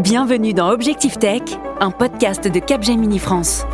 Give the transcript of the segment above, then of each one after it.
Bienvenue dans Objectif Tech, un podcast de Capgemini France.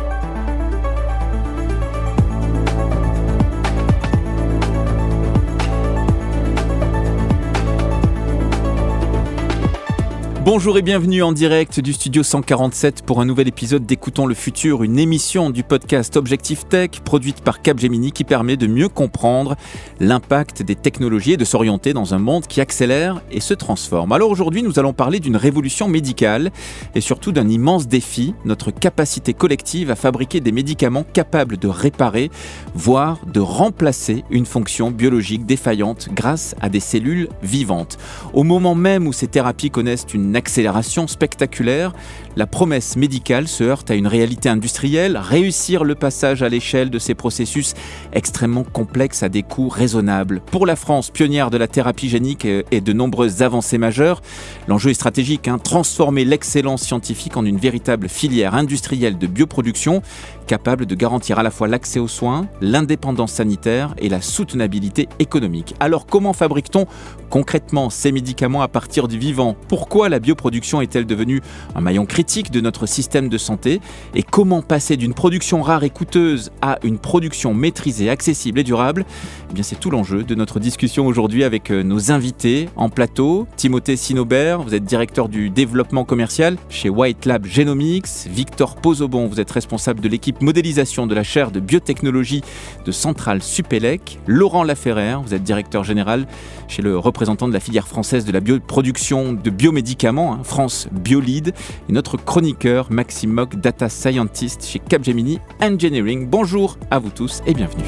Bonjour et bienvenue en direct du studio 147 pour un nouvel épisode d'Écoutons le futur, une émission du podcast Objectif Tech produite par Capgemini qui permet de mieux comprendre l'impact des technologies et de s'orienter dans un monde qui accélère et se transforme. Alors aujourd'hui, nous allons parler d'une révolution médicale et surtout d'un immense défi, notre capacité collective à fabriquer des médicaments capables de réparer, voire de remplacer une fonction biologique défaillante grâce à des cellules vivantes. Au moment même où ces thérapies connaissent une accélération spectaculaire, la promesse médicale se heurte à une réalité industrielle, réussir le passage à l'échelle de ces processus extrêmement complexes à des coûts raisonnables. Pour la France, pionnière de la thérapie génique et de nombreuses avancées majeures, l'enjeu est stratégique, transformer l'excellence scientifique en une véritable filière industrielle de bioproduction capable de garantir à la fois l'accès aux soins, l'indépendance sanitaire et la soutenabilité économique. Alors comment fabrique-t-on concrètement ces médicaments à partir du vivant ? Pourquoi la bioproduction est-elle devenue un maillon critique de notre système de santé ? Et comment passer d'une production rare et coûteuse à une production maîtrisée, accessible et durable ? Eh bien, c'est tout l'enjeu de notre discussion aujourd'hui avec nos invités en plateau. Timothée Sinobert, vous êtes directeur du développement commercial chez White Lab Genomics. Victor Pozzobon, vous êtes responsable de l'équipe modélisation de la chaire de biotechnologie de Centrale Supélec. Laurent Laferrère, vous êtes directeur général chez le représentant de la filière française de la bioproduction de biomédicaments, France Biolid. Et notre chroniqueur, Maxime Mock, data scientist chez Capgemini Engineering. Bonjour à vous tous et bienvenue.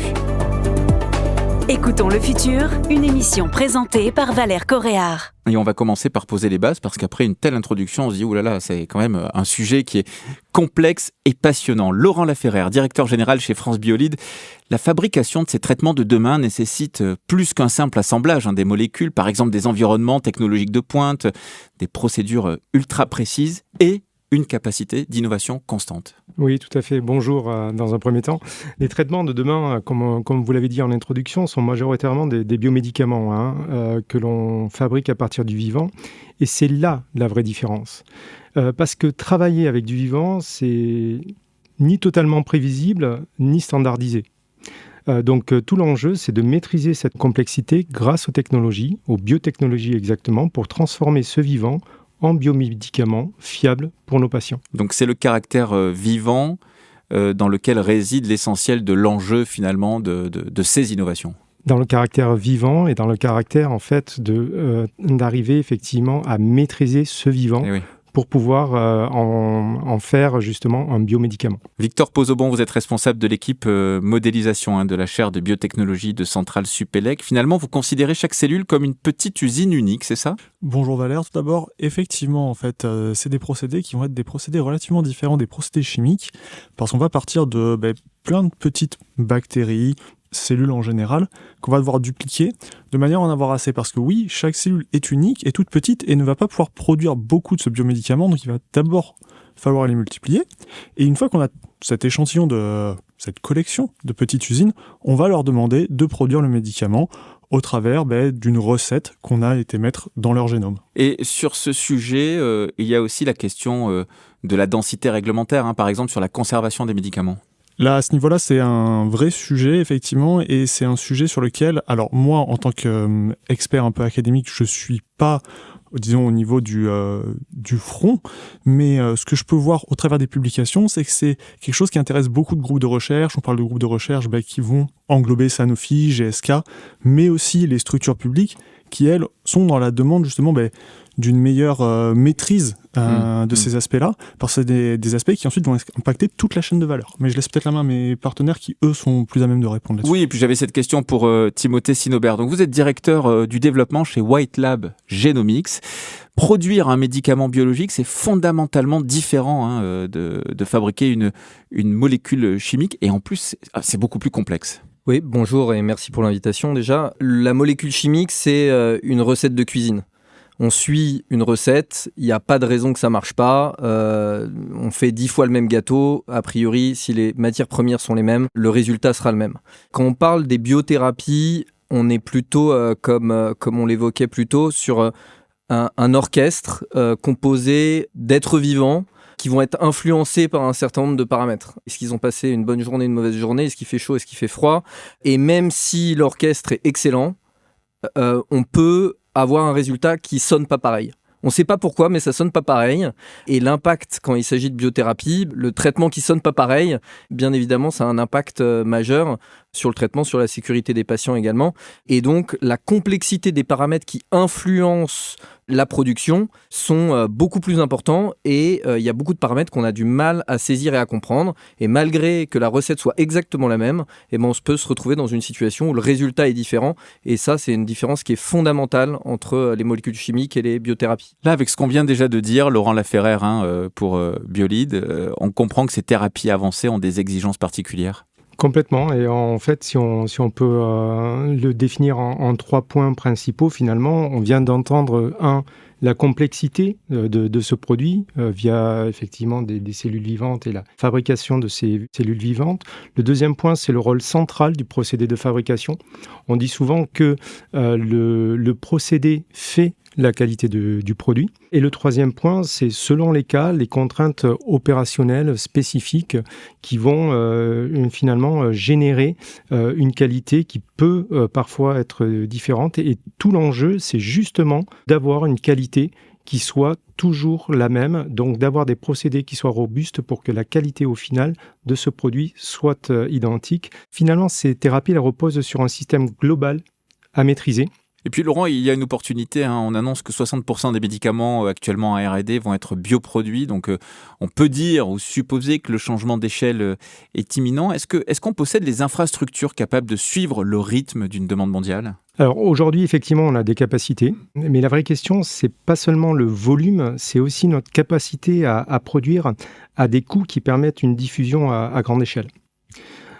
Écoutons le futur, une émission présentée par Valère Coréard. Et on va commencer par poser les bases parce qu'après une telle introduction, on se dit oulala, c'est quand même un sujet qui est complexe et passionnant. Laurent Laferrère, directeur général chez France Biolid. La fabrication de ces traitements de demain nécessite plus qu'un simple assemblage des molécules, par exemple des environnements technologiques de pointe, des procédures ultra précises et une capacité d'innovation constante. Oui, tout à fait. Bonjour dans un premier temps. Les traitements de demain, comme vous l'avez dit en introduction, sont majoritairement des biomédicaments que l'on fabrique à partir du vivant. Et c'est là la vraie différence. Parce que travailler avec du vivant, c'est ni totalement prévisible, ni standardisé. Donc tout l'enjeu, c'est de maîtriser cette complexité grâce aux technologies, aux biotechnologies exactement, pour transformer ce vivant en biomédicaments fiables pour nos patients. Donc c'est le caractère vivant dans lequel réside l'essentiel de l'enjeu finalement de ces innovations. Dans le caractère vivant et dans le caractère en fait d'arriver effectivement à maîtriser ce vivant. Eh oui. Pour pouvoir en faire justement un biomédicament. Victor Pozzobon, vous êtes responsable de l'équipe modélisation de la chaire de biotechnologie de Centrale Supélec. Finalement, vous considérez chaque cellule comme une petite usine unique, c'est ça ? Bonjour Valère, tout d'abord, effectivement, en fait, c'est des procédés qui vont être des procédés relativement différents des procédés chimiques, parce qu'on va partir de plein de petites bactéries, cellules en général, qu'on va devoir dupliquer de manière à en avoir assez. Parce que oui, chaque cellule est unique, est toute petite et ne va pas pouvoir produire beaucoup de ce biomédicament, donc il va d'abord falloir les multiplier. Et une fois qu'on a cet échantillon cette collection de petites usines, on va leur demander de produire le médicament au travers d'une recette qu'on a été mettre dans leur génome. Et sur ce sujet, il y a aussi la question de la densité réglementaire, par exemple sur la conservation des médicaments. Là, à ce niveau-là, c'est un vrai sujet, effectivement, et c'est un sujet sur lequel, alors moi, en tant qu'expert un peu académique, je suis pas, disons, au niveau du front, mais ce que je peux voir au travers des publications, c'est que c'est quelque chose qui intéresse beaucoup de groupes de recherche. On parle de groupes de recherche qui vont englober Sanofi, GSK, mais aussi les structures publiques qui, elles, sont dans la demande, justement, d'une meilleure maîtrise de ces aspects-là, parce que c'est des aspects qui ensuite vont impacter toute la chaîne de valeur. Mais je laisse peut-être la main à mes partenaires qui, eux, sont plus à même de répondre là-dessus. Oui, et puis j'avais cette question pour Timothée Sinobert. Donc vous êtes directeur du développement chez White Lab Genomics. Produire un médicament biologique, c'est fondamentalement différent de fabriquer une molécule chimique, et en plus, c'est beaucoup plus complexe. Oui, bonjour et merci pour l'invitation déjà. La molécule chimique, c'est une recette de cuisine. On suit une recette, il n'y a pas de raison que ça ne marche pas, on fait 10 fois le même gâteau, a priori si les matières premières sont les mêmes, le résultat sera le même. Quand on parle des biothérapies, On est plutôt, comme on l'évoquait plus tôt, sur un orchestre composé d'êtres vivants qui vont être influencés par un certain nombre de paramètres. Est-ce qu'ils ont passé une bonne journée, une mauvaise journée? Est-ce qu'il fait chaud? Est-ce qu'il fait froid? Et même si l'orchestre est excellent, on peut avoir un résultat qui sonne pas pareil. On ne sait pas pourquoi, mais ça sonne pas pareil. Et l'impact, quand il s'agit de biothérapie, le traitement qui sonne pas pareil, bien évidemment, ça a un impact majeur sur le traitement, sur la sécurité des patients également. Et donc, la complexité des paramètres qui influencent la production sont beaucoup plus importants et il y a beaucoup de paramètres qu'on a du mal à saisir et à comprendre. Et malgré que la recette soit exactement la même, on peut se retrouver dans une situation où le résultat est différent. Et ça, c'est une différence qui est fondamentale entre les molécules chimiques et les biothérapies. Là, avec ce qu'on vient déjà de dire, Laurent Laferrère, pour Biolide, on comprend que ces thérapies avancées ont des exigences particulières. Complètement. Et en fait, si on peut le définir en 3 points principaux, finalement, on vient d'entendre la complexité de ce produit via effectivement des cellules vivantes et la fabrication de ces cellules vivantes. Le deuxième point, c'est le rôle central du procédé de fabrication. On dit souvent que le procédé fait la qualité du produit. Et le troisième point, c'est selon les cas, les contraintes opérationnelles spécifiques qui vont finalement générer une qualité qui peut parfois être différente. Et tout l'enjeu, c'est justement d'avoir une qualité qui soit toujours la même, donc d'avoir des procédés qui soient robustes pour que la qualité au final de ce produit soit identique. Finalement, ces thérapies elles reposent sur un système global à maîtriser. Et puis Laurent, il y a une opportunité, on annonce que 60% des médicaments actuellement en R&D vont être bioproduits, donc on peut dire ou supposer que le changement d'échelle est imminent. Est-ce qu'on possède les infrastructures capables de suivre le rythme d'une demande mondiale ? Alors aujourd'hui, effectivement, on a des capacités, mais la vraie question, c'est pas seulement le volume, c'est aussi notre capacité à produire à des coûts qui permettent une diffusion à grande échelle.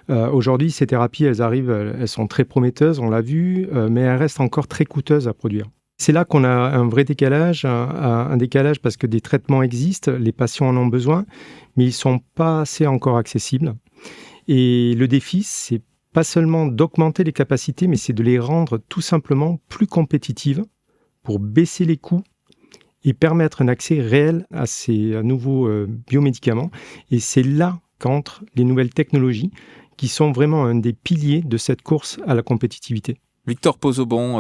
Aujourd'hui, ces thérapies, elles sont très prometteuses, on l'a vu, mais elles restent encore très coûteuses à produire. C'est là qu'on a un vrai décalage, un décalage parce que des traitements existent, les patients en ont besoin, mais ils ne sont pas assez encore accessibles. Et le défi, c'est pas seulement d'augmenter les capacités, mais c'est de les rendre tout simplement plus compétitives pour baisser les coûts et permettre un accès réel à ces nouveaux biomédicaments. Et c'est là qu'entrent les nouvelles technologies qui sont vraiment un des piliers de cette course à la compétitivité. Victor Pozobon,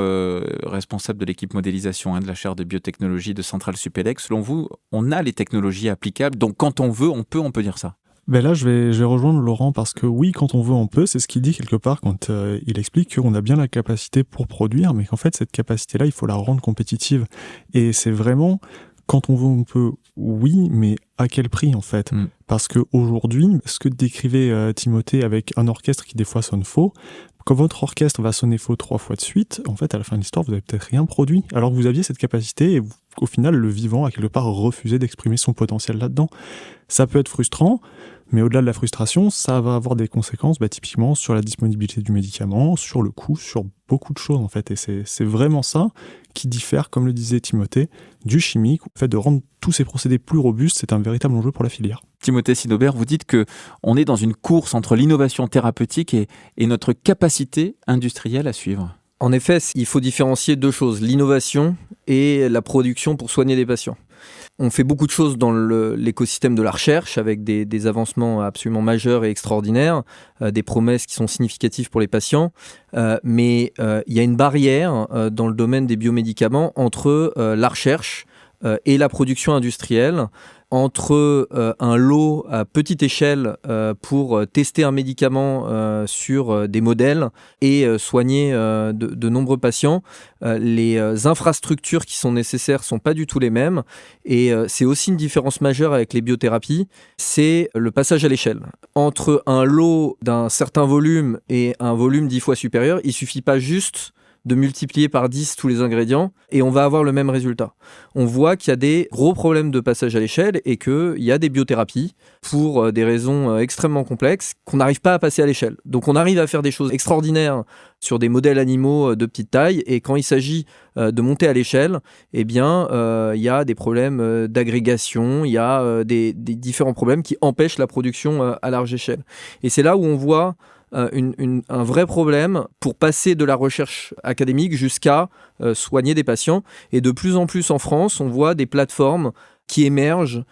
responsable de l'équipe modélisation de la chaire de biotechnologie de Centrale Supélec. Selon vous, on a les technologies applicables, donc quand on veut, on peut dire ça. Ben là, je vais rejoindre Laurent parce que oui, quand on veut, on peut. C'est ce qu'il dit quelque part quand il explique qu'on a bien la capacité pour produire, mais qu'en fait, cette capacité-là, il faut la rendre compétitive. Et c'est vraiment, quand on veut, on peut, oui, mais à quel prix en fait ? Parce qu'aujourd'hui, ce que décrivait Timothée avec un orchestre qui des fois sonne faux, quand votre orchestre va sonner faux 3 fois de suite, en fait, à la fin de l'histoire, vous n'avez peut-être rien produit, alors que vous aviez cette capacité et au final, le vivant a quelque part refusé d'exprimer son potentiel là-dedans. Ça peut être frustrant, mais au-delà de la frustration, ça va avoir des conséquences, typiquement sur la disponibilité du médicament, sur le coût, sur beaucoup de choses en fait. Et c'est vraiment ça qui diffère, comme le disait Timothée, du chimique. Le fait de rendre tous ces procédés plus robustes, c'est un véritable enjeu pour la filière. Timothée Sinobert, vous dites qu'on est dans une course entre l'innovation thérapeutique et notre capacité industrielle à suivre. En effet, il faut différencier 2 choses, l'innovation et la production pour soigner des patients. On fait beaucoup de choses dans l'écosystème de la recherche avec des avancements absolument majeurs et extraordinaires, des promesses qui sont significatives pour les patients, mais il y a une barrière dans le domaine des biomédicaments entre la recherche et la production industrielle, entre un lot à petite échelle pour tester un médicament sur des modèles et soigner de nombreux patients. Les infrastructures qui sont nécessaires ne sont pas du tout les mêmes et c'est aussi une différence majeure avec les biothérapies, c'est le passage à l'échelle. Entre un lot d'un certain volume et un volume 10 fois supérieur, il ne suffit pas juste de multiplier par 10 tous les ingrédients et on va avoir le même résultat. On voit qu'il y a des gros problèmes de passage à l'échelle et qu'il y a des biothérapies pour des raisons extrêmement complexes qu'on n'arrive pas à passer à l'échelle. Donc on arrive à faire des choses extraordinaires sur des modèles animaux de petite taille et quand il s'agit de monter à l'échelle, il y a des problèmes d'agrégation, il y a des différents problèmes qui empêchent la production à large échelle. Et c'est là où on voit un vrai problème pour passer de la recherche académique jusqu'à soigner des patients. Et de plus en plus en France, on voit des plateformes qui émergent,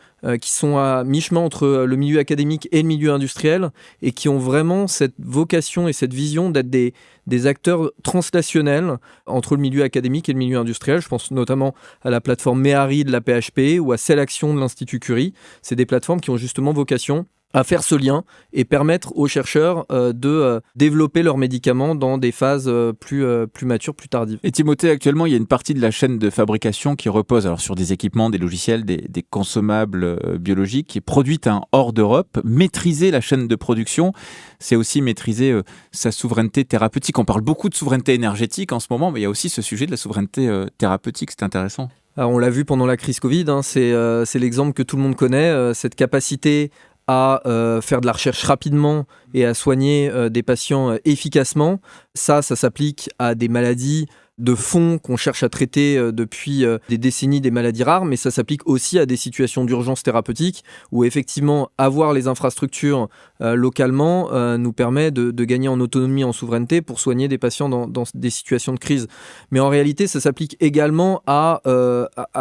qui sont à mi-chemin entre le milieu académique et le milieu industriel et qui ont vraiment cette vocation et cette vision d'être des acteurs translationnels entre le milieu académique et le milieu industriel. Je pense notamment à la plateforme Méhari de la PHP ou à Cell-Action de l'Institut Curie. C'est des plateformes qui ont justement vocation à faire ce lien et permettre aux chercheurs de développer leurs médicaments dans des phases plus matures, plus tardives. Et Timothée, actuellement, il y a une partie de la chaîne de fabrication qui repose alors sur des équipements, des logiciels, des consommables biologiques, qui est produite hors d'Europe. Maîtriser la chaîne de production, c'est aussi maîtriser sa souveraineté thérapeutique. On parle beaucoup de souveraineté énergétique en ce moment, mais il y a aussi ce sujet de la souveraineté thérapeutique, c'est intéressant. Alors, on l'a vu pendant la crise Covid, c'est l'exemple que tout le monde connaît, cette capacité à faire de la recherche rapidement et à soigner des patients efficacement. Ça s'applique à des maladies de fond qu'on cherche à traiter depuis des décennies, des maladies rares, mais ça s'applique aussi à des situations d'urgence thérapeutique où effectivement avoir les infrastructures localement nous permet de gagner en autonomie, en souveraineté pour soigner des patients dans des situations de crise. Mais en réalité, ça s'applique également à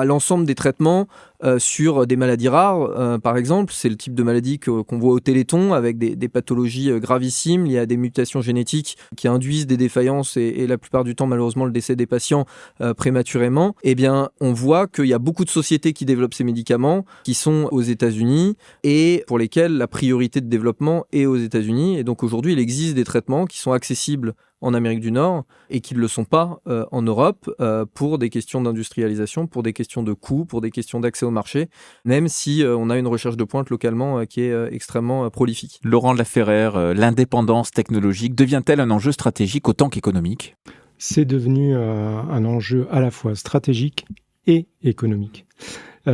l'ensemble des traitements sur des maladies rares. Par exemple, c'est le type de maladie qu'on voit au Téléthon avec des pathologies gravissimes liées à des mutations génétiques qui induisent des défaillances et la plupart du temps, malheureusement, le décès des patients prématurément. Eh bien, on voit qu'il y a beaucoup de sociétés qui développent ces médicaments qui sont aux États-Unis et pour lesquels la priorité de développement est aux États-Unis. Et donc aujourd'hui, il existe des traitements qui sont accessibles en Amérique du Nord et qui ne le sont pas en Europe pour des questions d'industrialisation, pour des questions de coûts, pour des questions d'accès au marché, même si on a une recherche de pointe localement qui est extrêmement prolifique. Laurent de la Ferrère, l'indépendance technologique devient-elle un enjeu stratégique autant qu'économique ? C'est devenu un enjeu à la fois stratégique et économique.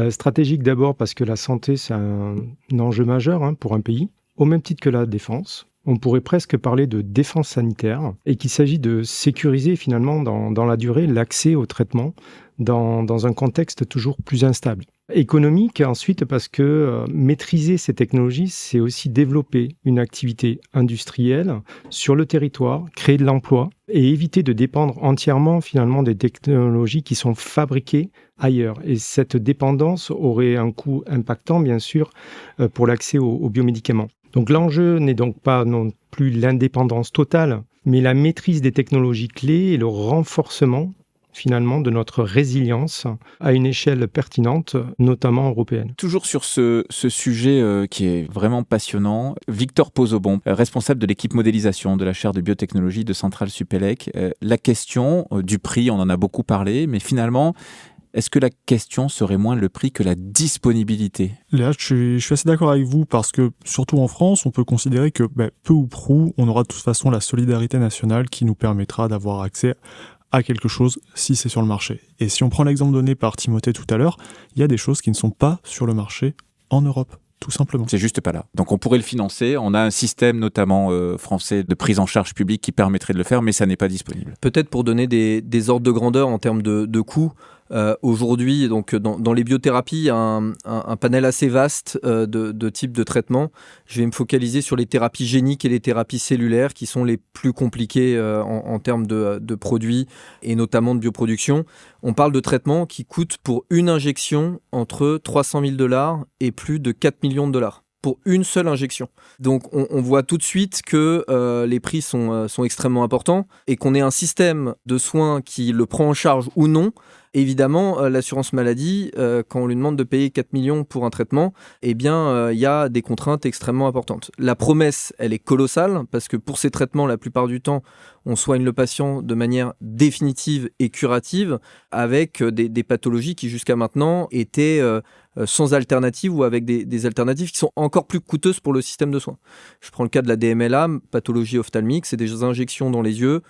Stratégique d'abord parce que la santé, c'est un enjeu majeur pour un pays, au même titre que la défense. On pourrait presque parler de défense sanitaire et qu'il s'agit de sécuriser finalement dans la durée l'accès au traitement dans un contexte toujours plus instable. Économique ensuite parce que maîtriser ces technologies, c'est aussi développer une activité industrielle sur le territoire, créer de l'emploi et éviter de dépendre entièrement finalement des technologies qui sont fabriquées ailleurs. Et cette dépendance aurait un coût impactant bien sûr pour l'accès aux biomédicaments. Donc l'enjeu n'est donc pas non plus l'indépendance totale, mais la maîtrise des technologies clés et le renforcement finalement de notre résilience à une échelle pertinente, notamment européenne. Toujours sur ce sujet qui est vraiment passionnant, Victor Pozobon, responsable de l'équipe modélisation de la chaire de biotechnologie de Centrale Supélec. La question du prix, on en a beaucoup parlé, mais finalement, est-ce que la question serait moins le prix que la disponibilité ? Léa, je suis assez d'accord avec vous parce que, surtout en France, on peut considérer que peu ou prou, on aura de toute façon la solidarité nationale qui nous permettra d'avoir accès à quelque chose si c'est sur le marché. Et si on prend l'exemple donné par Timothée tout à l'heure, il y a des choses qui ne sont pas sur le marché en Europe. Tout simplement. C'est juste pas là. Donc on pourrait le financer. On a un système notamment français de prise en charge publique qui permettrait de le faire, mais ça n'est pas disponible. Peut-être pour donner des ordres de grandeur en termes de coûts, aujourd'hui, donc dans les biothérapies, il y a un panel assez vaste de types de traitements. Je vais me focaliser sur les thérapies géniques et les thérapies cellulaires qui sont les plus compliquées en termes de produits et notamment de bioproduction. On parle de traitements qui coûtent pour une injection entre $300 000 et plus de 4 millions de dollars. Pour une seule injection. Donc on voit tout de suite que les prix sont extrêmement importants et qu'on ait un système de soins qui le prend en charge ou non. Évidemment, l'assurance maladie, quand on lui demande de payer 4 millions pour un traitement, eh bien, il y a des contraintes extrêmement importantes. La promesse, elle est colossale parce que pour ces traitements, la plupart du temps, on soigne le patient de manière définitive et curative avec des pathologies qui jusqu'à maintenant étaient sans alternative ou avec des alternatives qui sont encore plus coûteuses pour le système de soins. Je prends le cas de la DMLA, pathologie ophtalmique, c'est des injections dans les yeux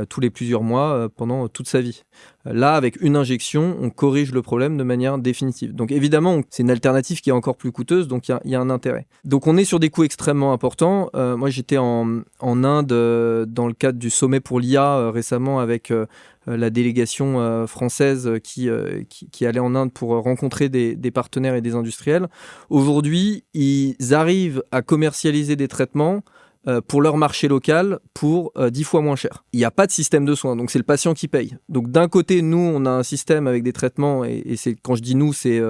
tous les plusieurs mois pendant toute sa vie. Là, avec une injection, on corrige le problème de manière définitive. Donc évidemment, c'est une alternative qui est encore plus coûteuse, donc il y a un intérêt. Donc on est sur des coûts extrêmement importants. Moi, j'étais en Inde dans le cadre du sommet pour l'IA récemment avec la délégation française qui allait en Inde pour rencontrer des partenaires et des industriels. Aujourd'hui, ils arrivent à commercialiser des traitements pour leur marché local pour 10 fois moins cher. Il n'y a pas de système de soins, donc c'est le patient qui paye. Donc d'un côté, nous, on a un système avec des traitements, et c'est, quand je dis nous, c'est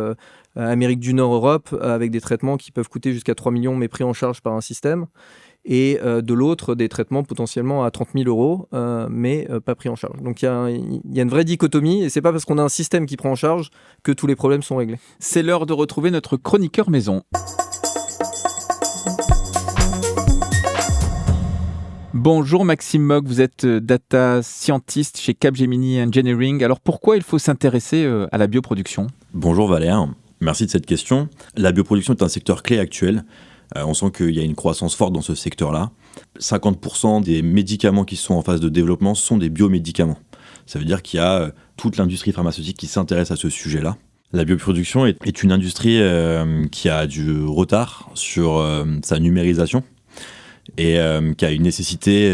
Amérique du Nord, Europe, avec des traitements qui peuvent coûter jusqu'à 3 millions, mais pris en charge par un système. Et de l'autre, des traitements potentiellement à 30 000 euros, mais pas pris en charge. Donc il y a une vraie dichotomie, et c'est pas parce qu'on a un système qui prend en charge que tous les problèmes sont réglés. C'est l'heure de retrouver notre chroniqueur maison. Bonjour Maxime Mogg, vous êtes data scientist chez Capgemini Engineering. Alors pourquoi il faut s'intéresser à la bioproduction ? Bonjour Valère, merci de cette question. La bioproduction est un secteur clé actuel. On sent qu'il y a une croissance forte dans ce secteur-là. 50% des médicaments qui sont en phase de développement sont des biomédicaments. Ça veut dire qu'il y a toute l'industrie pharmaceutique qui s'intéresse à ce sujet-là. La bioproduction est une industrie qui a du retard sur sa numérisation et qui a une nécessité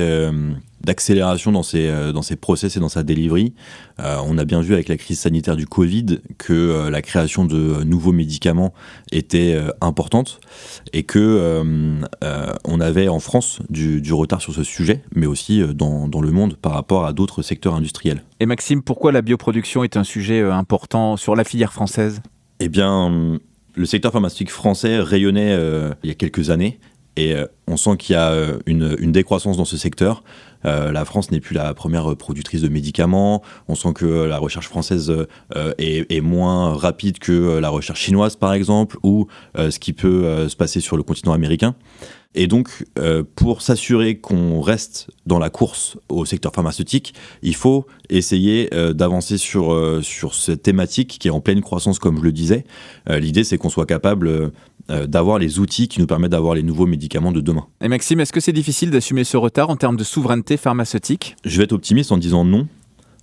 d'accélération dans ses process et dans sa delivery. On a bien vu avec la crise sanitaire du Covid que la création de nouveaux médicaments était importante et que on avait en France du retard sur ce sujet, mais aussi dans le monde par rapport à d'autres secteurs industriels. Et Maxime, pourquoi la bioproduction est un sujet important sur la filière française ? Eh bien, le secteur pharmaceutique français rayonnait il y a quelques années. Et on sent qu'il y a une décroissance dans ce secteur. La France n'est plus la première productrice de médicaments. On sent que la recherche française est moins rapide que la recherche chinoise, par exemple, ou ce qui peut se passer sur le continent américain. Et donc, pour s'assurer qu'on reste dans la course au secteur pharmaceutique, il faut essayer d'avancer sur cette thématique qui est en pleine croissance, comme je le disais. L'idée, c'est qu'on soit capable d'avoir les outils qui nous permettent d'avoir les nouveaux médicaments de demain. Et Maxime, est-ce que c'est difficile d'assumer ce retard en termes de souveraineté pharmaceutique ? Je vais être optimiste en disant non,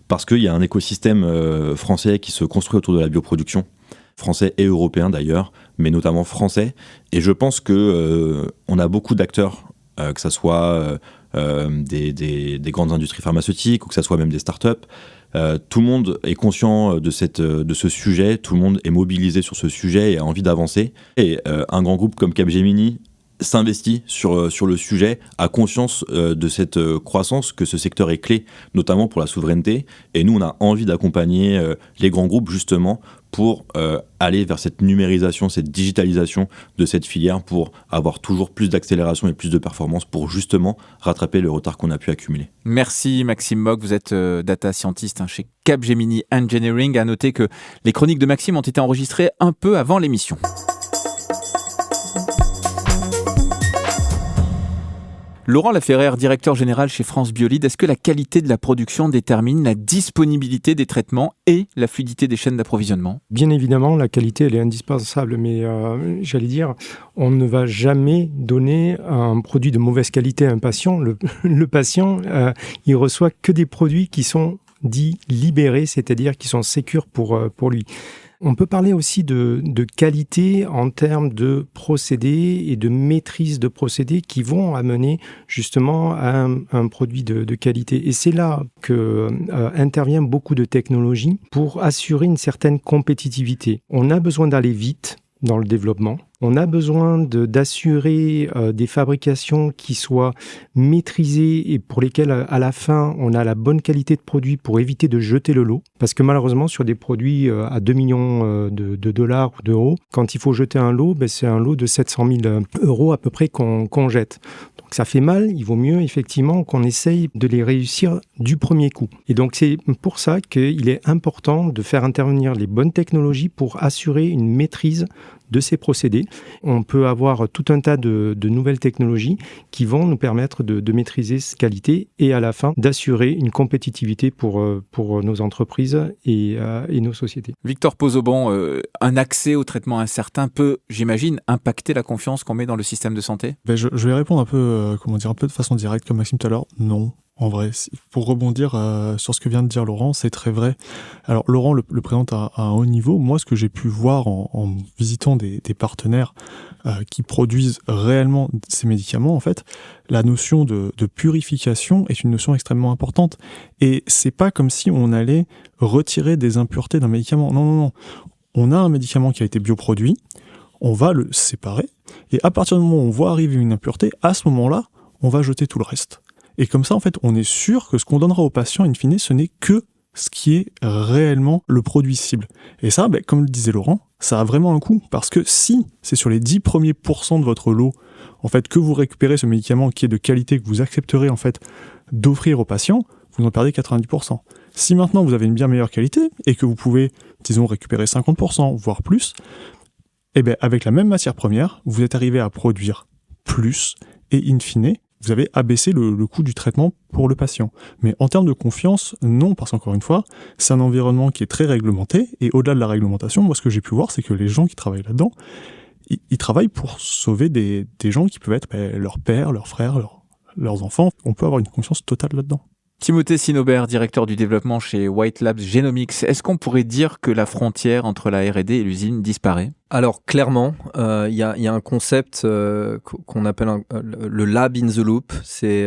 parce qu'il y a un écosystème français qui se construit autour de la bioproduction, français et européen d'ailleurs, mais notamment français. Et je pense qu'on a beaucoup d'acteurs, que ce soit des grandes industries pharmaceutiques ou que ce soit même des startups. Tout le monde est conscient de ce sujet, tout le monde est mobilisé sur ce sujet et a envie d'avancer. Et un grand groupe comme Capgemini s'investit sur le sujet, a conscience de cette croissance, que ce secteur est clé, notamment pour la souveraineté. Et nous, on a envie d'accompagner les grands groupes justement pour aller vers cette numérisation, cette digitalisation de cette filière, pour avoir toujours plus d'accélération et plus de performance, pour justement rattraper le retard qu'on a pu accumuler. Merci Maxime Mogg, vous êtes data scientist chez Capgemini Engineering. À noter que les chroniques de Maxime ont été enregistrées un peu avant l'émission. Laurent Laferrère, directeur général chez France Biolide, est-ce que la qualité de la production détermine la disponibilité des traitements et la fluidité des chaînes d'approvisionnement ? Bien évidemment, la qualité, elle est indispensable, mais j'allais dire, on ne va jamais donner un produit de mauvaise qualité à un patient. Le patient, il reçoit que des produits qui sont dits libérés, c'est-à-dire qui sont sécures pour lui. On peut parler aussi de qualité en termes de procédés et de maîtrise de procédés qui vont amener justement à un produit de qualité. Et c'est là que intervient beaucoup de technologies pour assurer une certaine compétitivité. On a besoin d'aller vite dans le développement. On a besoin d'assurer des fabrications qui soient maîtrisées et pour lesquelles, à la fin, on a la bonne qualité de produit pour éviter de jeter le lot. Parce que malheureusement, sur des produits à 2 millions de dollars ou d'euros, quand il faut jeter un lot, c'est un lot de 700 000 euros à peu près qu'on jette. Donc ça fait mal, il vaut mieux effectivement qu'on essaye de les réussir du premier coup. Et donc c'est pour ça qu'il est important de faire intervenir les bonnes technologies pour assurer une maîtrise de ces procédés. On peut avoir tout un tas de nouvelles technologies qui vont nous permettre de maîtriser cette qualité et à la fin d'assurer une compétitivité pour nos entreprises et nos sociétés. Victor Pozoban, un accès au traitement incertain peut, j'imagine, impacter la confiance qu'on met dans le système de santé ? Je vais répondre un peu, un peu de façon directe comme Maxime tout à l'heure. Non. En vrai, pour rebondir sur ce que vient de dire Laurent, c'est très vrai. Alors Laurent le présente à un haut niveau. Moi, ce que j'ai pu voir en visitant des partenaires qui produisent réellement ces médicaments, en fait, la notion de purification est une notion extrêmement importante. Et c'est pas comme si on allait retirer des impuretés d'un médicament. Non. On a un médicament qui a été bioproduit, on va le séparer, et à partir du moment où on voit arriver une impureté, à ce moment-là, on va jeter tout le reste. Et comme ça, en fait, on est sûr que ce qu'on donnera au patient, in fine, ce n'est que ce qui est réellement le produit cible. Et ça, comme le disait Laurent, ça a vraiment un coût, parce que si c'est sur les 10 premiers pourcents de votre lot, en fait, que vous récupérez ce médicament qui est de qualité, que vous accepterez, en fait, d'offrir au patient, vous en perdez 90%. Si maintenant vous avez une bien meilleure qualité, et que vous pouvez, disons, récupérer 50%, voire plus, avec la même matière première, vous êtes arrivé à produire plus, et in fine, vous avez abaissé le coût du traitement pour le patient. Mais en termes de confiance, non, parce qu'encore une fois, c'est un environnement qui est très réglementé, et au-delà de la réglementation, moi ce que j'ai pu voir, c'est que les gens qui travaillent là-dedans, ils travaillent pour sauver des gens qui peuvent être leurs pères, leurs frères, leurs enfants. On peut avoir une confiance totale là-dedans. Timothée Sinobert, directeur du développement chez White Labs Genomics, est-ce qu'on pourrait dire que la frontière entre la R&D et l'usine disparaît ? Alors clairement, il y a un concept qu'on appelle le lab in the loop. C'est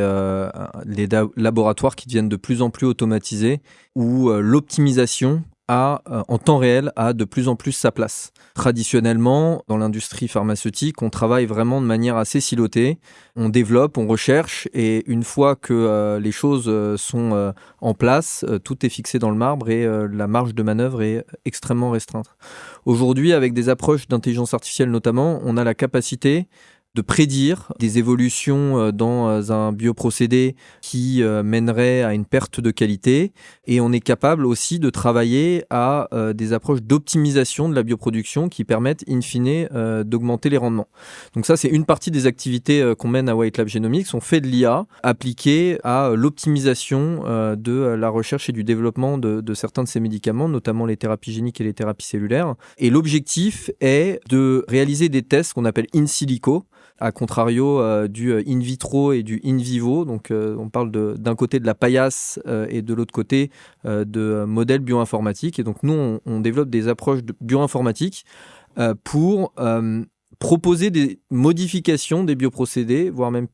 les laboratoires qui deviennent de plus en plus automatisés, où l'optimisation en temps réel a de plus en plus sa place. Traditionnellement, dans l'industrie pharmaceutique, on travaille vraiment de manière assez silotée. On développe, on recherche, et une fois que les choses sont en place, tout est fixé dans le marbre et la marge de manœuvre est extrêmement restreinte. Aujourd'hui, avec des approches d'intelligence artificielle notamment, on a la capacité de prédire des évolutions dans un bioprocédé qui mènerait à une perte de qualité, et on est capable aussi de travailler à des approches d'optimisation de la bioproduction qui permettent in fine d'augmenter les rendements. Donc ça, c'est une partie des activités qu'on mène à White Labs Genomics. On fait de l'IA appliquée à l'optimisation de la recherche et du développement de certains de ces médicaments, notamment les thérapies géniques et les thérapies cellulaires. Et l'objectif est de réaliser des tests qu'on appelle in silico, à contrario du in vitro et du in vivo. Donc on parle d'un côté de la paillasse et de l'autre côté de modèles bioinformatiques. Et donc nous, on développe des approches bioinformatiques pour proposer des modifications des bioprocédés, voire même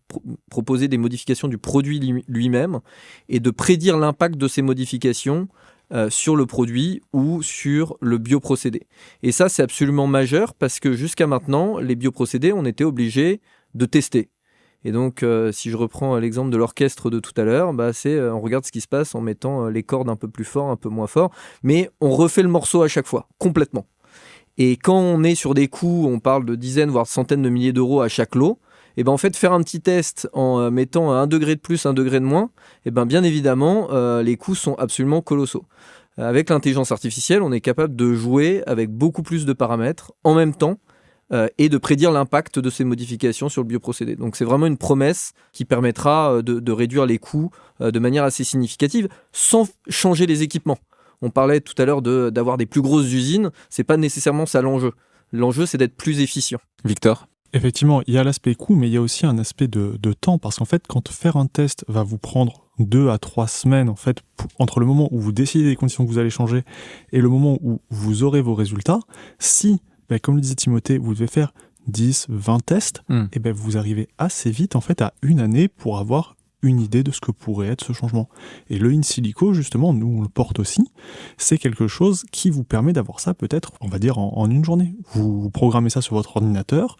proposer des modifications du produit lui-même, et de prédire l'impact de ces modifications sur le produit ou sur le bioprocédé. Et ça, c'est absolument majeur, parce que jusqu'à maintenant, les bioprocédés, on était obligés de tester. Et donc, si je reprends l'exemple de l'orchestre de tout à l'heure, on regarde ce qui se passe en mettant les cordes un peu plus fort, un peu moins fort, mais on refait le morceau à chaque fois, complètement. Et quand on est sur des coûts, on parle de dizaines, voire centaines de milliers d'euros à chaque lot, et en fait, faire un petit test en mettant 1 degré de plus, 1 degré de moins, bien évidemment, les coûts sont absolument colossaux. Avec l'intelligence artificielle, on est capable de jouer avec beaucoup plus de paramètres en même temps et de prédire l'impact de ces modifications sur le bioprocédé. Donc c'est vraiment une promesse qui permettra de réduire les coûts de manière assez significative sans changer les équipements. On parlait tout à l'heure d'avoir des plus grosses usines, c'est pas nécessairement ça l'enjeu. L'enjeu, c'est d'être plus efficient. Victor ? Effectivement, il y a l'aspect coût, mais il y a aussi un aspect de temps, parce qu'en fait, quand faire un test va vous prendre 2 à 3 semaines, en fait, entre le moment où vous décidez des conditions que vous allez changer et le moment où vous aurez vos résultats, si, comme le disait Timothée, vous devez faire 10, 20 tests, vous arrivez assez vite, en fait, à 1 année pour avoir une idée de ce que pourrait être ce changement. Et le in silico, justement, nous on le porte aussi, c'est quelque chose qui vous permet d'avoir ça peut-être, on va dire, en une journée. Vous programmez ça sur votre ordinateur,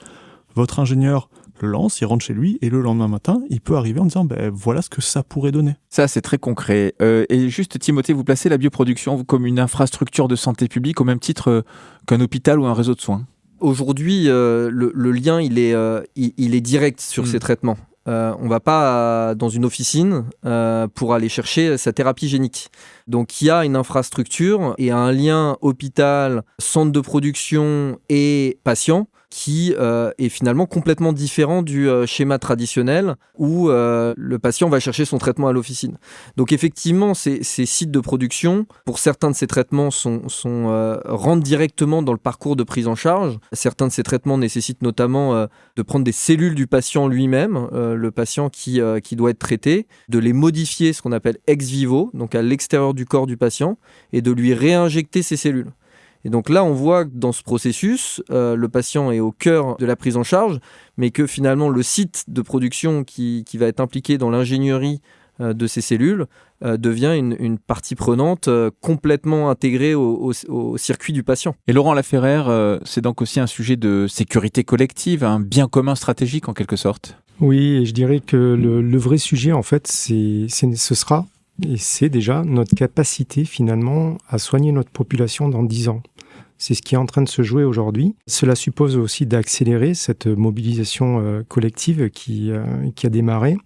votre ingénieur le lance, il rentre chez lui, et le lendemain matin, il peut arriver en disant voilà ce que ça pourrait donner. Ça, c'est très concret. Et juste, Timothée, vous placez la bioproduction comme une infrastructure de santé publique au même titre qu'un hôpital ou un réseau de soins. Aujourd'hui, le lien, il est direct sur ces traitements. On ne va pas dans une officine pour aller chercher sa thérapie génique. Donc il y a une infrastructure et un lien hôpital, centre de production et patient qui est finalement complètement différent du schéma traditionnel où le patient va chercher son traitement à l'officine. Donc effectivement, ces sites de production, pour certains de ces traitements, rentrent directement dans le parcours de prise en charge. Certains de ces traitements nécessitent notamment de prendre des cellules du patient lui-même, le patient qui doit être traité, de les modifier, ce qu'on appelle ex vivo, donc à l'extérieur du corps du patient, et de lui réinjecter ces cellules. Et donc là, on voit que dans ce processus, le patient est au cœur de la prise en charge, mais que finalement, le site de production qui va être impliqué dans l'ingénierie de ces cellules devient une partie prenante complètement intégrée au circuit du patient. Et Laurent Laferrère, c'est donc aussi un sujet de sécurité collective, un bien commun stratégique en quelque sorte. Oui, et je dirais que le vrai sujet, en fait, ce sera, et c'est déjà notre capacité finalement à soigner notre population dans 10 ans. C'est ce qui est en train de se jouer aujourd'hui. Cela suppose aussi d'accélérer cette mobilisation collective qui a démarré.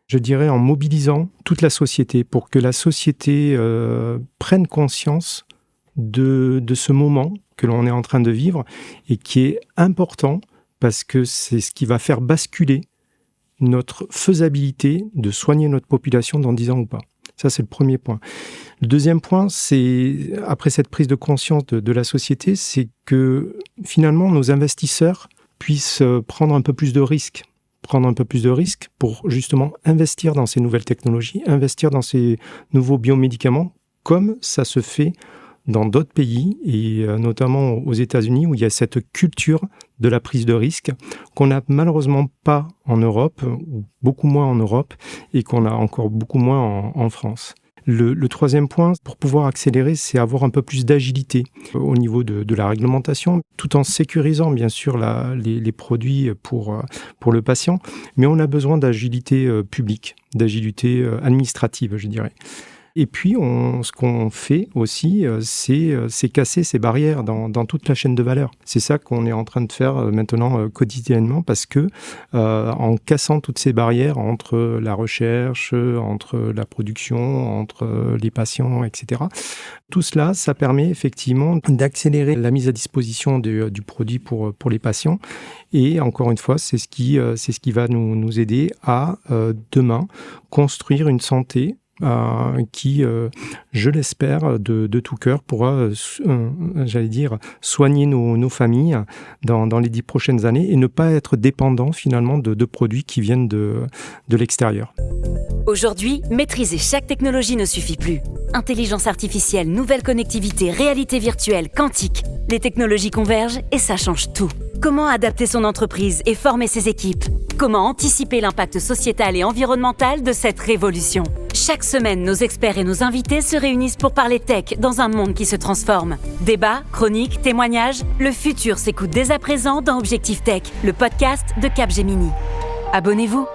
Je dirais en mobilisant toute la société pour que la société prenne conscience de ce moment que l'on est en train de vivre et qui est important parce que c'est ce qui va faire basculer notre faisabilité de soigner notre population dans 10 ans ou pas. Ça, c'est le premier point. Le deuxième point, c'est, après cette prise de conscience de la société, c'est que finalement, nos investisseurs puissent prendre un peu plus de risques. Prendre un peu plus de risques pour justement investir dans ces nouvelles technologies, investir dans ces nouveaux biomédicaments, comme ça se fait dans d'autres pays, et notamment aux États-Unis, où il y a cette culture de la prise de risque qu'on n'a malheureusement pas en Europe, ou beaucoup moins en Europe, et qu'on a encore beaucoup moins en France. Le troisième point, pour pouvoir accélérer, c'est avoir un peu plus d'agilité au niveau de la réglementation, tout en sécurisant bien sûr les produits pour le patient, mais on a besoin d'agilité publique, d'agilité administrative, je dirais. Et puis, ce qu'on fait aussi, c'est casser ces barrières dans toute la chaîne de valeur. C'est ça qu'on est en train de faire maintenant quotidiennement, parce que en cassant toutes ces barrières entre la recherche, entre la production, entre les patients, etc., tout cela, ça permet effectivement d'accélérer la mise à disposition du produit pour les patients. Et encore une fois, c'est ce qui va nous aider à, demain, construire une santé qui, je l'espère, de tout cœur, pourra, soigner nos familles dans les 10 prochaines années et ne pas être dépendant finalement de produits qui viennent de l'extérieur. Aujourd'hui, maîtriser chaque technologie ne suffit plus. Intelligence artificielle, nouvelle connectivité, réalité virtuelle, quantique. Les technologies convergent et ça change tout. Comment adapter son entreprise et former ses équipes ? Comment anticiper l'impact sociétal et environnemental de cette révolution ? Chaque semaine, nos experts et nos invités se réunissent pour parler tech dans un monde qui se transforme. Débats, chroniques, témoignages, le futur s'écoute dès à présent dans Objectif Tech, le podcast de Capgemini. Abonnez-vous.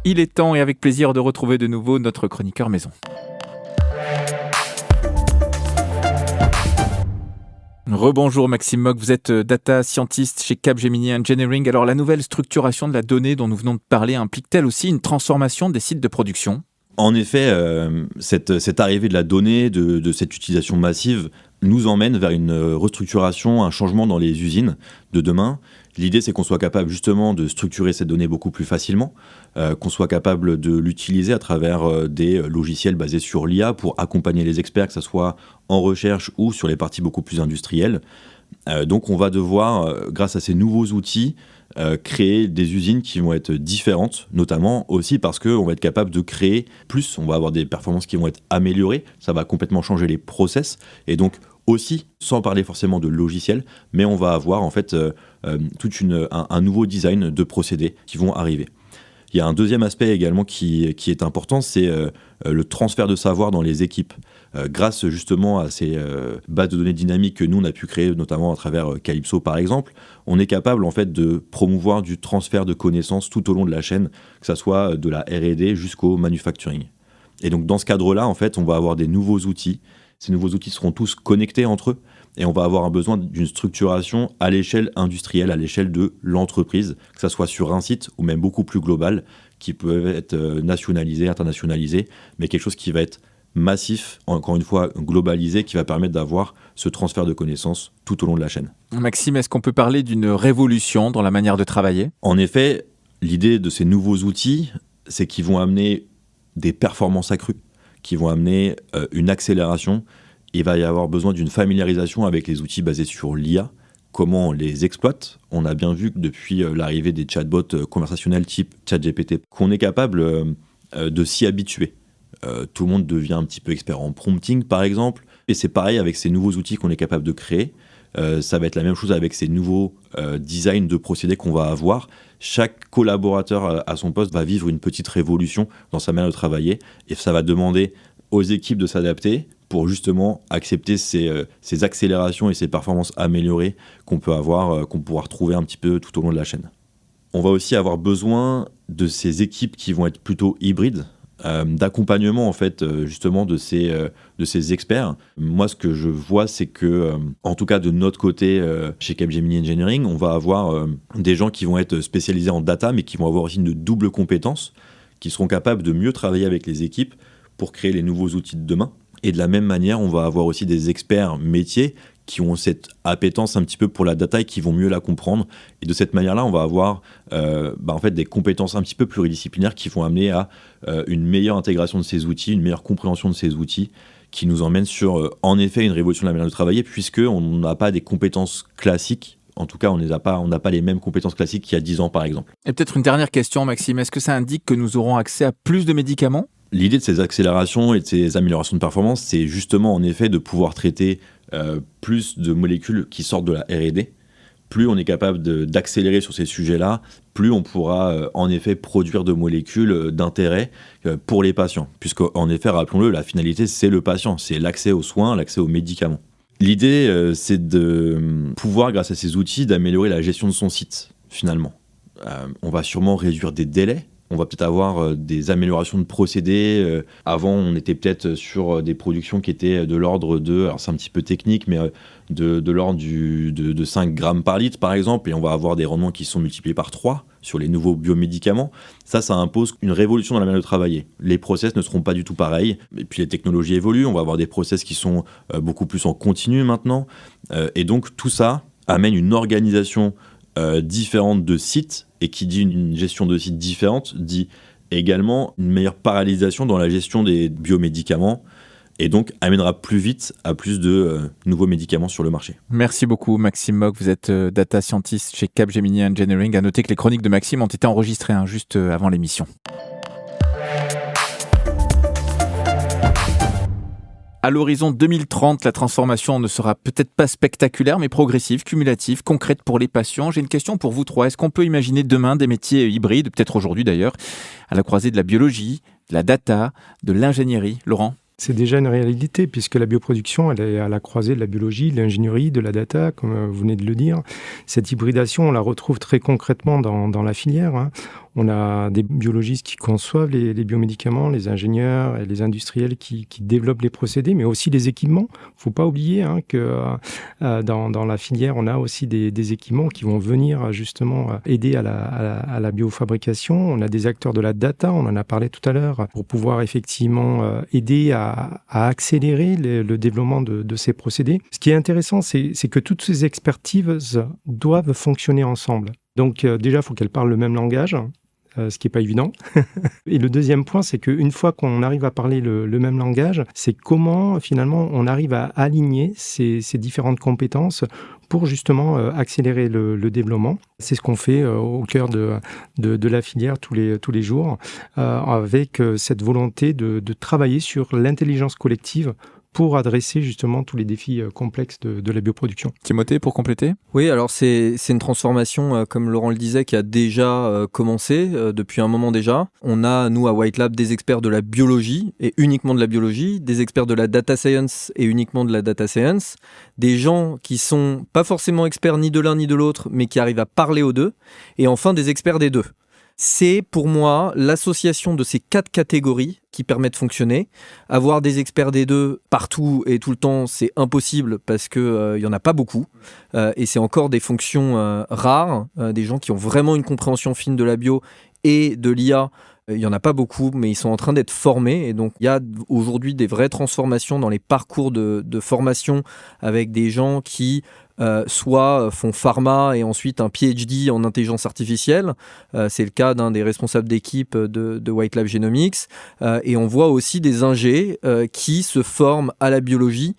Il est temps et avec plaisir de retrouver de nouveau notre chroniqueur maison. Rebonjour Maxime Mock, vous êtes data scientist chez Capgemini Engineering. Alors la nouvelle structuration de la donnée dont nous venons de parler implique-t-elle aussi une transformation des sites de production ? En effet, cette arrivée de la donnée, de cette utilisation massive, nous emmène vers une restructuration, un changement dans les usines de demain. L'idée, c'est qu'on soit capable justement de structurer cette donnée beaucoup plus facilement, qu'on soit capable de l'utiliser à travers des logiciels basés sur l'IA pour accompagner les experts, que ce soit en recherche ou sur les parties beaucoup plus industrielles. Donc on va devoir, grâce à ces nouveaux outils, créer des usines qui vont être différentes, notamment aussi parce qu'on va être capable de créer plus, on va avoir des performances qui vont être améliorées, ça va complètement changer les process, et donc aussi, sans parler forcément de logiciel, mais on va avoir en fait un nouveau design de procédés qui vont arriver. Il y a un deuxième aspect également qui est important, c'est le transfert de savoir dans les équipes. Grâce justement à ces bases de données dynamiques que nous on a pu créer, notamment à travers Calypso par exemple, on est capable en fait de promouvoir du transfert de connaissances tout au long de la chaîne, que ce soit de la R&D jusqu'au manufacturing. Et donc dans ce cadre-là, en fait, on va avoir des nouveaux outils. Ces nouveaux outils seront tous connectés entre eux et on va avoir un besoin d'une structuration à l'échelle industrielle, à l'échelle de l'entreprise, que ce soit sur un site ou même beaucoup plus global, qui peut être nationalisé, internationalisé, mais quelque chose qui va être massif, encore une fois globalisé, qui va permettre d'avoir ce transfert de connaissances tout au long de la chaîne. Maxime, est-ce qu'on peut parler d'une révolution dans la manière de travailler ? En effet, l'idée de ces nouveaux outils, c'est qu'ils vont amener des performances accrues, qui vont amener une accélération. Il va y avoir besoin d'une familiarisation avec les outils basés sur l'IA, comment on les exploite. On a bien vu que depuis l'arrivée des chatbots conversationnels type ChatGPT, qu'on est capable de s'y habituer. Tout le monde devient un petit peu expert en prompting, par exemple. Et c'est pareil avec ces nouveaux outils qu'on est capable de créer. Ça va être la même chose avec ces nouveaux designs de procédés qu'on va avoir. Chaque collaborateur à son poste va vivre une petite révolution dans sa manière de travailler. Et ça va demander aux équipes de s'adapter pour justement accepter ces accélérations et ces performances améliorées qu'on peut avoir, qu'on pourra retrouver un petit peu tout au long de la chaîne. on va aussi avoir besoin de ces équipes qui vont être plutôt hybrides, d'accompagnement en fait justement de ces experts. Moi, ce que je vois, c'est que en tout cas de notre côté chez Capgemini Engineering, on va avoir des gens qui vont être spécialisés en data, mais qui vont avoir aussi une double compétence, qui seront capables de mieux travailler avec les équipes pour créer les nouveaux outils de demain. Et de la même manière, on va avoir aussi des experts métiers qui ont cette appétence un petit peu pour la data et qui vont mieux la comprendre. Et de cette manière-là, on va avoir en fait des compétences un petit peu pluridisciplinaires qui vont amener à une meilleure intégration de ces outils, une meilleure compréhension de ces outils, qui nous emmène sur, en effet, une révolution de la manière de travailler, puisqu'on n'a pas des compétences classiques. En tout cas, on n'a pas les mêmes compétences classiques qu'il y a 10 ans, par exemple. Et peut-être une dernière question, Maxime. Est-ce que ça indique que nous aurons accès à plus de médicaments ? L'idée de ces accélérations et de ces améliorations de performance, c'est justement en effet de pouvoir traiter plus de molécules qui sortent de la R&D. Plus on est capable d'accélérer sur ces sujets-là, plus on pourra en effet produire de molécules d'intérêt pour les patients. Puisqu'en effet, rappelons-le, la finalité, c'est le patient, c'est l'accès aux soins, l'accès aux médicaments. L'idée, c'est de pouvoir, grâce à ces outils, d'améliorer la gestion de son site, finalement. On va sûrement réduire des délais. On va peut-être avoir des améliorations de procédés. Avant, on était peut-être sur des productions qui étaient de l'ordre de, alors c'est un petit peu technique, mais de l'ordre de 5 grammes par litre, par exemple, et on va avoir des rendements qui sont multipliés par 3 sur les nouveaux biomédicaments. Ça impose une révolution dans la manière de travailler. Les process ne seront pas du tout pareils, et puis les technologies évoluent, on va avoir des process qui sont beaucoup plus en continu maintenant, et donc tout ça amène une organisation différente de sites, et qui dit une gestion de sites différente, dit également une meilleure parallélisation dans la gestion des biomédicaments, et donc amènera plus vite à plus de nouveaux médicaments sur le marché. Merci beaucoup Maxime Mock, vous êtes data scientist chez Capgemini Engineering. À noter que les chroniques de Maxime ont été enregistrées juste avant l'émission. À l'horizon 2030, la transformation ne sera peut-être pas spectaculaire, mais progressive, cumulative, concrète pour les patients. J'ai une question pour vous trois. Est-ce qu'on peut imaginer demain des métiers hybrides, peut-être aujourd'hui d'ailleurs, à la croisée de la biologie, de la data, de l'ingénierie ? Laurent ? C'est déjà une réalité, puisque la bioproduction, elle est à la croisée de la biologie, de l'ingénierie, de la data, comme vous venez de le dire. Cette hybridation, on la retrouve très concrètement dans la filière. On a des biologistes qui conçoivent les biomédicaments, les ingénieurs et les industriels qui développent les procédés, mais aussi les équipements. Il ne faut pas oublier que dans la filière, on a aussi des équipements qui vont venir justement aider à la biofabrication. On a des acteurs de la data, on en a parlé tout à l'heure, pour pouvoir effectivement aider à accélérer le développement de ces procédés. Ce qui est intéressant, c'est que toutes ces expertises doivent fonctionner ensemble. Donc déjà, il faut qu'elles parlent le même langage. Ce qui n'est pas évident. Et le deuxième point, c'est qu'une fois qu'on arrive à parler le même langage, c'est comment finalement on arrive à aligner ces différentes compétences pour justement accélérer le développement. C'est ce qu'on fait au cœur de la filière tous les jours, avec cette volonté de travailler sur l'intelligence collective pour adresser justement tous les défis complexes de la bioproduction. Timothée, pour compléter ? Oui, alors c'est une transformation, comme Laurent le disait, qui a déjà commencé depuis un moment déjà. On a, nous, à White Lab, des experts de la biologie et uniquement de la biologie, des experts de la data science et uniquement de la data science, des gens qui sont pas forcément experts ni de l'un ni de l'autre, mais qui arrivent à parler aux deux, et enfin des experts des deux. C'est pour moi l'association de ces 4 catégories qui permet de fonctionner. Avoir des experts des deux partout et tout le temps, c'est impossible parce qu'il n'y en a pas beaucoup. Et c'est encore des fonctions rares, des gens qui ont vraiment une compréhension fine de la bio et de l'IA. Il n'y en a pas beaucoup, mais ils sont en train d'être formés. Et donc, il y a aujourd'hui des vraies transformations dans les parcours de formation avec des gens qui soit font pharma et ensuite un PhD en intelligence artificielle. C'est le cas d'un des responsables d'équipe de White Lab Genomics. Et on voit aussi des ingés qui se forment à la biologie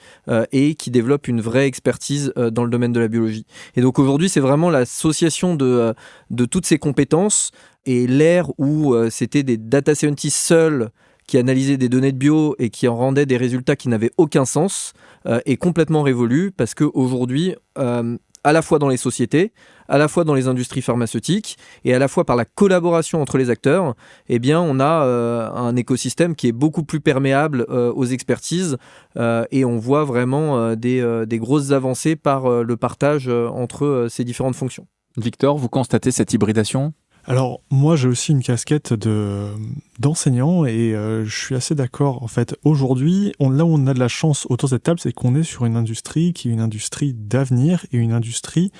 et qui développent une vraie expertise dans le domaine de la biologie. Et donc aujourd'hui, c'est vraiment l'association de toutes ces compétences. Et l'ère où c'était des data scientists seuls qui analysaient des données de bio et qui en rendaient des résultats qui n'avaient aucun sens, est complètement révolue parce qu'aujourd'hui, à la fois dans les sociétés, à la fois dans les industries pharmaceutiques et à la fois par la collaboration entre les acteurs, eh bien, on a un écosystème qui est beaucoup plus perméable aux expertises et on voit vraiment des grosses avancées par le partage entre ces différentes fonctions. Victor, vous constatez cette hybridation ? Alors moi j'ai aussi une casquette d'enseignant et je suis assez d'accord. En fait aujourd'hui, là où on a de la chance autour de cette table, c'est qu'on est sur une industrie qui est une industrie d'avenir et une industrie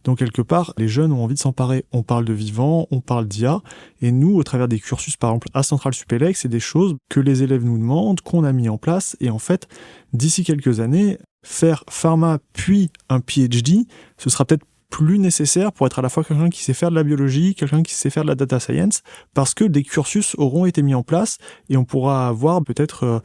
dont quelque part les jeunes ont envie de s'emparer. On parle de vivant, on parle d'IA et nous au travers des cursus par exemple à Centrale Supélec, c'est des choses que les élèves nous demandent, qu'on a mis en place et en fait d'ici quelques années, faire pharma puis un PhD, ce sera peut-être plus nécessaire pour être à la fois quelqu'un qui sait faire de la biologie, quelqu'un qui sait faire de la data science, parce que des cursus auront été mis en place et on pourra avoir peut-être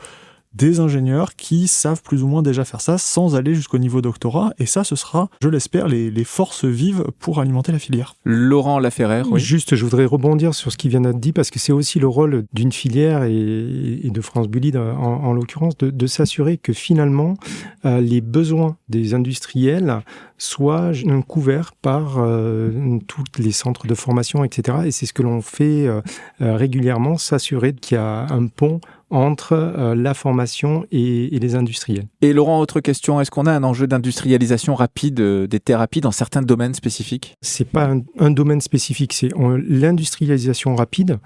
des ingénieurs qui savent plus ou moins déjà faire ça sans aller jusqu'au niveau doctorat. Et ça, ce sera, je l'espère, les forces vives pour alimenter la filière. Laurent Laferrère, oui. Juste, je voudrais rebondir sur ce qui vient d'être dit, parce que c'est aussi le rôle d'une filière et de France Bullied en l'occurrence, de s'assurer que finalement, les besoins des industriels soient couverts par tous les centres de formation, etc. Et c'est ce que l'on fait régulièrement, s'assurer qu'il y a un pont entre la formation et les industriels. Et Laurent, autre question, est-ce qu'on a un enjeu d'industrialisation rapide des thérapies dans certains domaines spécifiques ? C'est pas un domaine spécifique, c'est l'industrialisation rapide,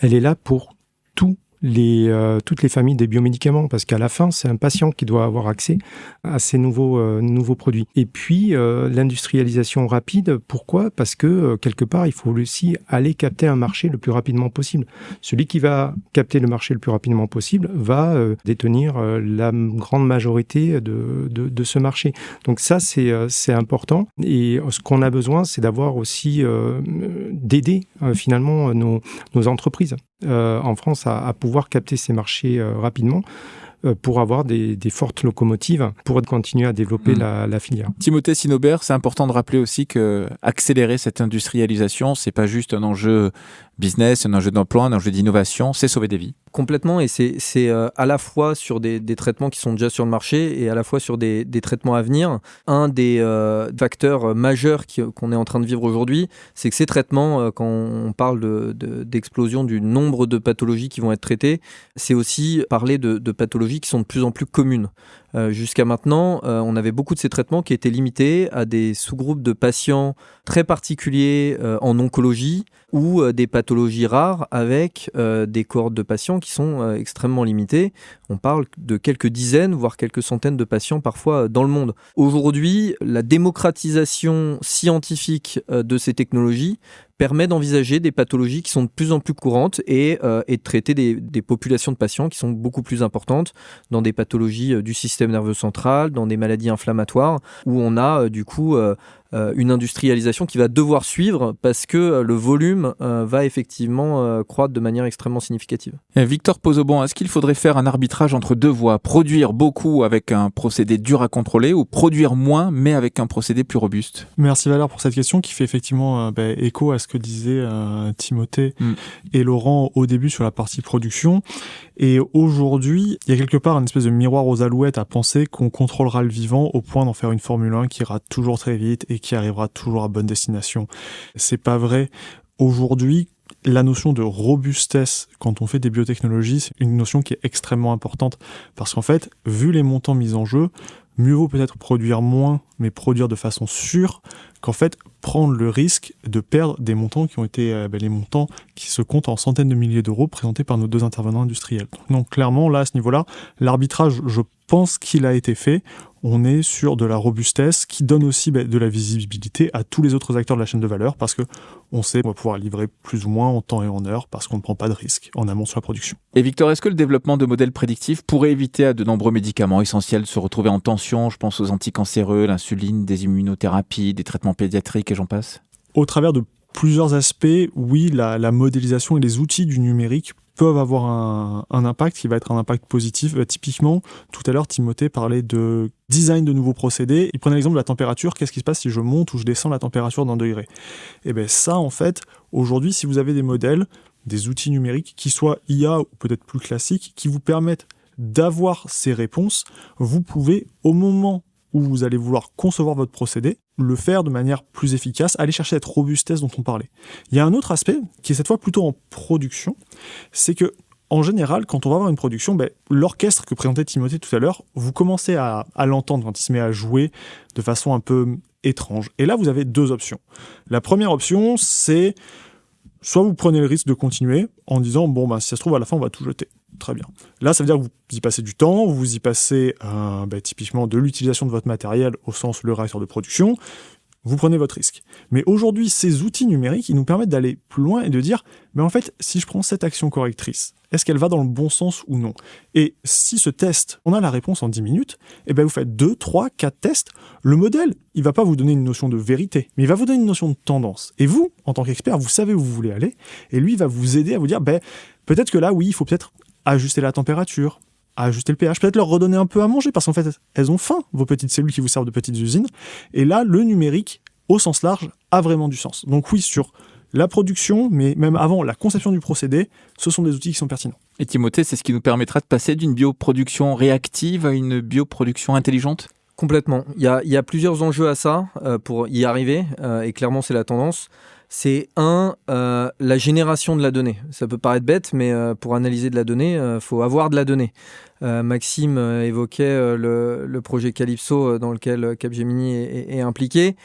elle est là pour toutes les familles des biomédicaments, parce qu'à la fin, c'est un patient qui doit avoir accès à ces nouveaux produits. Et puis, l'industrialisation rapide, pourquoi ? Parce que, quelque part, il faut aussi aller capter un marché le plus rapidement possible. Celui qui va capter le marché le plus rapidement possible va détenir la grande majorité de ce marché. Donc ça, c'est important. Et ce qu'on a besoin, c'est d'avoir aussi d'aider finalement nos entreprises en France à pouvoir capter ces marchés rapidement pour avoir des fortes locomotives pour continuer à développer la filière. Timothée Sinobert, c'est important de rappeler aussi que accélérer cette industrialisation, c'est pas juste un enjeu business, un enjeu d'emploi, un enjeu d'innovation, c'est sauver des vies. Complètement, et c'est à la fois sur des traitements qui sont déjà sur le marché et à la fois sur des traitements à venir. Un des facteurs majeurs qu'on est en train de vivre aujourd'hui, c'est que ces traitements, quand on parle d'explosion du nombre de pathologies qui vont être traitées, c'est aussi parler de pathologies qui sont de plus en plus communes. Jusqu'à maintenant, on avait beaucoup de ces traitements qui étaient limités à des sous-groupes de patients très particuliers en oncologie ou des pathologies rares avec des cohortes de patients qui sont extrêmement limitées. On parle de quelques dizaines, voire quelques centaines de patients parfois dans le monde. Aujourd'hui, la démocratisation scientifique de ces technologies permet d'envisager des pathologies qui sont de plus en plus courantes et de traiter des populations de patients qui sont beaucoup plus importantes dans des pathologies du système nerveux central, dans des maladies inflammatoires, où on a du coup une industrialisation qui va devoir suivre parce que le volume va effectivement croître de manière extrêmement significative. Victor Pozzobon, est-ce qu'il faudrait faire un arbitrage entre deux voies, produire beaucoup avec un procédé dur à contrôler ou produire moins mais avec un procédé plus robuste ? Merci Valère pour cette question qui fait effectivement écho à ce que disaient Timothée et Laurent au début sur la partie production. Et aujourd'hui, il y a quelque part une espèce de miroir aux alouettes à penser qu'on contrôlera le vivant au point d'en faire une Formule 1 qui ira toujours très vite et qui arrivera toujours à bonne destination. C'est pas vrai. Aujourd'hui, la notion de robustesse quand on fait des biotechnologies, c'est une notion qui est extrêmement importante parce qu'en fait, vu les montants mis en jeu, mieux vaut peut-être produire moins, mais produire de façon sûre, qu'en fait prendre le risque de perdre des montants qui ont été les montants qui se comptent en centaines de milliers d'euros présentés par nos deux intervenants industriels. Donc clairement, là, à ce niveau-là, l'arbitrage, je pense qu'il a été fait. On est sur de la robustesse qui donne aussi de la visibilité à tous les autres acteurs de la chaîne de valeur parce que on sait qu'on va pouvoir livrer plus ou moins en temps et en heure parce qu'on ne prend pas de risque en amont sur la production. Et Victor, est-ce que le développement de modèles prédictifs pourrait éviter à de nombreux médicaments essentiels de se retrouver en tension ? Je pense aux anticancéreux, l'insuline, des immunothérapies, des traitements pédiatriques et j'en passe. Au travers de plusieurs aspects, oui, la modélisation et les outils du numérique peuvent avoir un impact qui va être un impact positif. Typiquement, tout à l'heure, Timothée parlait de design de nouveaux procédés. Il prenait l'exemple de la température. Qu'est-ce qui se passe si je monte ou je descends la température d'1 degré ? Et bien ça, en fait, aujourd'hui, si vous avez des modèles, des outils numériques, qui soient IA ou peut-être plus classiques, qui vous permettent d'avoir ces réponses, vous pouvez, au moment où vous allez vouloir concevoir votre procédé, le faire de manière plus efficace, aller chercher cette robustesse dont on parlait. Il y a un autre aspect, qui est cette fois plutôt en production, c'est que, en général, quand on va avoir une production, l'orchestre que présentait Timothée tout à l'heure, vous commencez à l'entendre quand il se met à jouer de façon un peu étrange. Et là, vous avez deux options. La première option, c'est soit vous prenez le risque de continuer en disant si ça se trouve à la fin on va tout jeter. Très bien. Là, ça veut dire que vous y passez du temps, vous y passez typiquement de l'utilisation de votre matériel au sens le réacteur de production. Vous prenez votre risque. Mais aujourd'hui, ces outils numériques, ils nous permettent d'aller plus loin et de dire, mais en fait, si je prends cette action correctrice, est-ce qu'elle va dans le bon sens ou non ? Et si ce test, on a la réponse en 10 minutes, vous faites 2, 3, 4 tests. Le modèle, il va pas vous donner une notion de vérité, mais il va vous donner une notion de tendance. Et vous, en tant qu'expert, vous savez où vous voulez aller, et lui, il va vous aider à vous dire, peut-être que là, oui, il faut peut-être ajuster la température, ajuster le pH, peut-être leur redonner un peu à manger, parce qu'en fait, elles ont faim, vos petites cellules qui vous servent de petites usines. Et là, le numérique, au sens large, a vraiment du sens. Donc oui, sur la production, mais même avant la conception du procédé, ce sont des outils qui sont pertinents. Et Timothée, c'est ce qui nous permettra de passer d'une bioproduction réactive à une bioproduction intelligente ? Complètement. Il y a plusieurs enjeux à ça pour y arriver, et clairement, c'est la tendance. C'est la génération de la donnée. Ça peut paraître bête, mais pour analyser de la donnée, faut avoir de la donnée. Maxime évoquait le projet Calypso dans lequel Capgemini est impliqué.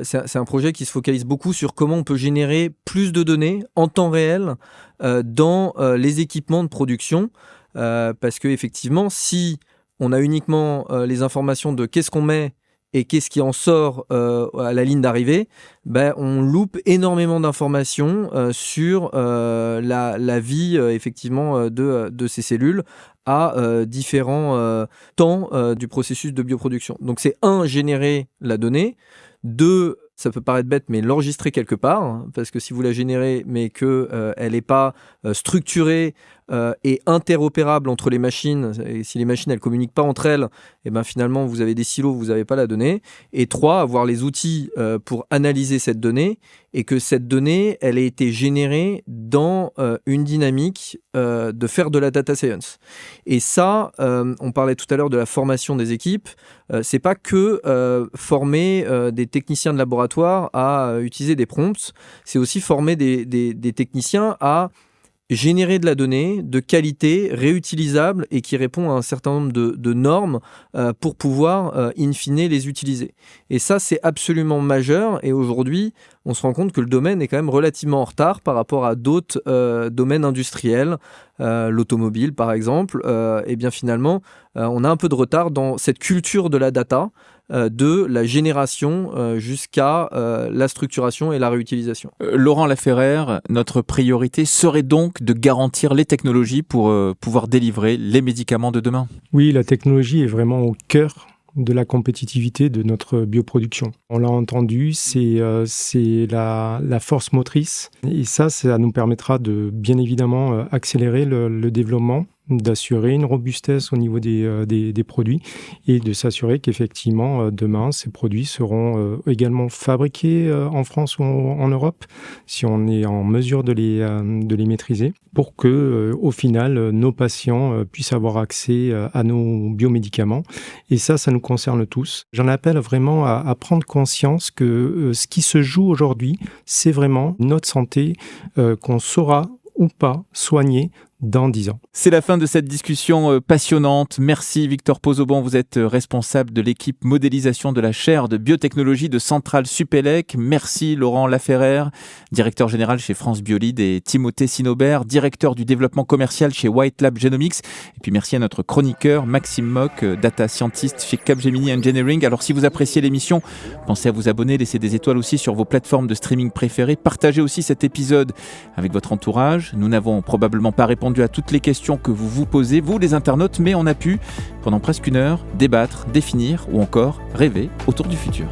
C'est un projet qui se focalise beaucoup sur comment on peut générer plus de données en temps réel dans les équipements de production. Parce qu'effectivement, si on a uniquement les informations de qu'est-ce qu'on met et qu'est-ce qui en sort à la ligne d'arrivée, on loupe énormément d'informations sur la vie effectivement de ces cellules à différents temps du processus de bioproduction. Donc c'est générer la donnée, 2, ça peut paraître bête, mais l'enregistrer quelque part, hein, parce que si vous la générez, mais qu'elle n'est pas structurée et interopérable entre les machines, et si les machines elles communiquent pas entre elles, finalement vous avez des silos, vous n'avez pas la donnée. Et 3, avoir les outils pour analyser cette donnée, et que cette donnée, elle ait été générée dans une dynamique de faire de la data science. Et ça, on parlait tout à l'heure de la formation des équipes, c'est pas que former des techniciens de laboratoire à utiliser des prompts, c'est aussi former des techniciens à générer de la donnée de qualité, réutilisable et qui répond à un certain nombre de normes pour pouvoir, in fine, les utiliser. Et ça, c'est absolument majeur. Et aujourd'hui, on se rend compte que le domaine est quand même relativement en retard par rapport à d'autres domaines industriels, l'automobile par exemple. Et bien finalement, on a un peu de retard dans cette culture de la data, de la génération jusqu'à la structuration et la réutilisation. Laurent Laferrère, notre priorité serait donc de garantir les technologies pour pouvoir délivrer les médicaments de demain. Oui, la technologie est vraiment au cœur de la compétitivité de notre bioproduction. On l'a entendu, c'est la force motrice. Et ça nous permettra de, bien évidemment, accélérer le développement, d'assurer une robustesse au niveau des produits et de s'assurer qu'effectivement, demain, ces produits seront également fabriqués en France ou en Europe, si on est en mesure de les maîtriser, pour que, au final, nos patients puissent avoir accès à nos biomédicaments. Et ça nous concerne tous. J'en appelle vraiment à prendre conscience que ce qui se joue aujourd'hui, c'est vraiment notre santé qu'on saura ou pas soigner dans 10 ans. C'est la fin de cette discussion passionnante. Merci Victor Pozoban, vous êtes responsable de l'équipe modélisation de la chaire de biotechnologie de Centrale Supélec. Merci Laurent Laferrère, directeur général chez France Biolide, et Timothée Sinobert, directeur du développement commercial chez White Lab Genomics. Et puis merci à notre chroniqueur Maxime Mock, data scientist chez Capgemini Engineering. Alors si vous appréciez l'émission, pensez à vous abonner, laissez des étoiles aussi sur vos plateformes de streaming préférées. Partagez aussi cet épisode avec votre entourage. Nous n'avons probablement pas répondu à toutes les questions que vous vous posez, vous les internautes, mais on a pu, pendant presque 1 heure, débattre, définir ou encore rêver autour du futur.